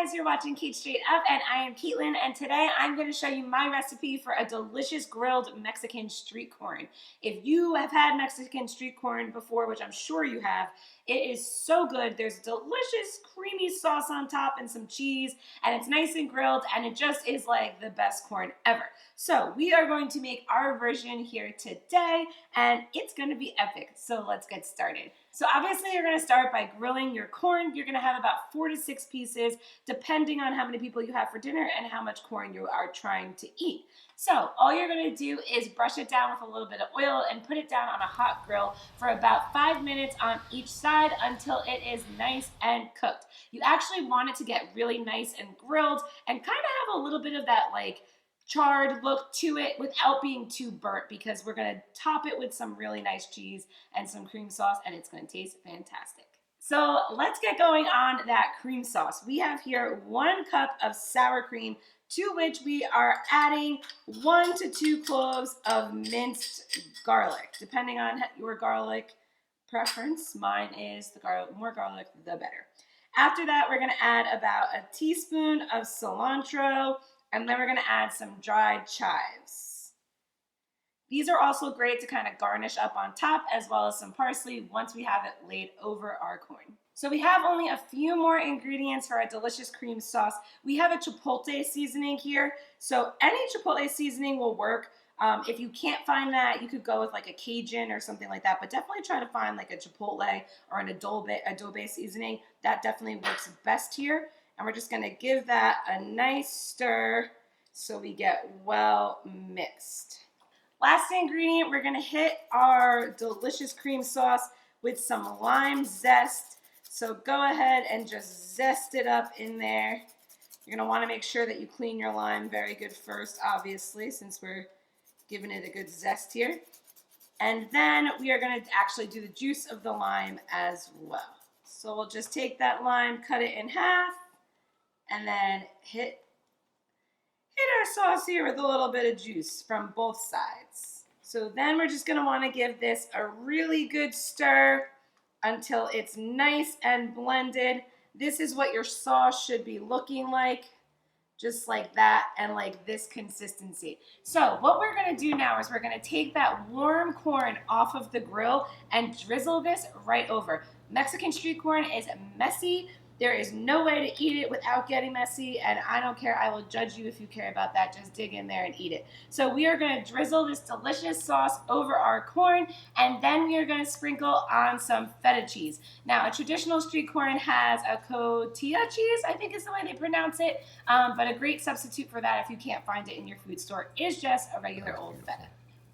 guys, you're watching Cait Straight Up, and I am Caitlin, and today I'm going to show you my recipe for a delicious grilled Mexican street corn. If you have had Mexican street corn before, which I'm sure you have, it is so good. There's delicious creamy sauce on top and some cheese, and it's nice and grilled, and it just is like the best corn ever. So we are going to make our version here today, and it's going to be epic. So let's get started. So obviously you're going to start by grilling your corn. You're going to have about 4 to 6 pieces, depending on how many people you have for dinner and how much corn you are trying to eat. So all you're going to do is brush it down with a little bit of oil and put it down on a hot grill for about 5 minutes on each side until it is nice and cooked. You actually want it to get really nice and grilled and kind of have a little bit of that like charred look to it without being too burnt, because we're going to top it with some really nice cheese and some cream sauce, and it's going to taste fantastic. So let's get going on that cream sauce. We have here 1 cup of sour cream, to which we are adding 1 to 2 cloves of minced garlic, depending on your garlic preference. Mine is the more garlic, the better. After that, we're going to add about a teaspoon of cilantro, and then we're going to add some dried chives. These are also great to kind of garnish up on top, as well as some parsley once we have it laid over our corn. So we have only a few more ingredients for our delicious cream sauce. We have a chipotle seasoning here, so any chipotle seasoning will work. If you can't find that, you could go with like a Cajun or something like that, but definitely try to find like a chipotle or an adobe seasoning. That definitely works best here. And we're just going to give that a nice stir so we get well mixed. Last ingredient, we're going to hit our delicious cream sauce with some lime zest. So go ahead and just zest it up in there. You're going to want to make sure that you clean your lime very good first, obviously, since we're giving it a good zest here. And then we are going to actually do the juice of the lime as well. So we'll just take that lime, cut it in half, and then hit our sauce here with a little bit of juice from both sides. So then we're just going to want to give this a really good stir until it's nice and blended. This is what your sauce should be looking like, just like that, and like this consistency. So what we're going to do now is we're going to take that warm corn off of the grill and drizzle this right over. Mexican street corn is messy. There is no way to eat it without getting messy, and I don't care. I will judge you if you care about that. Just dig in there and eat it. So we are going to drizzle this delicious sauce over our corn, and then we are going to sprinkle on some feta cheese. Now, a traditional street corn has a cotija cheese, I think is the way they pronounce it, but a great substitute for that if you can't find it in your food store is just a regular old feta.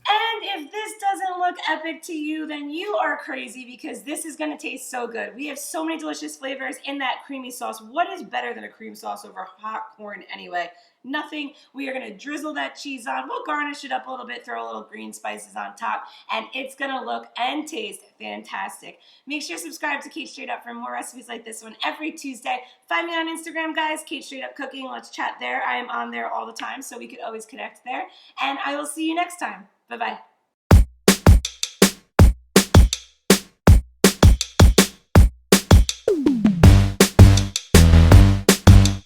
And if this doesn't look epic to you, then you are crazy, because this is going to taste so good. We have so many delicious flavors in that creamy sauce. What is better than a cream sauce over hot corn anyway? Nothing. We are going to drizzle that cheese on. We'll garnish it up a little bit, throw a little green spices on top, and it's going to look and taste fantastic. Make sure to subscribe to Cait Straight Up for more recipes like this one every Tuesday. Find me on Instagram, guys, Cait Straight Up Cooking. Let's chat there. I am on there all the time, so we could always connect there. And I will see you next time. Bye-bye.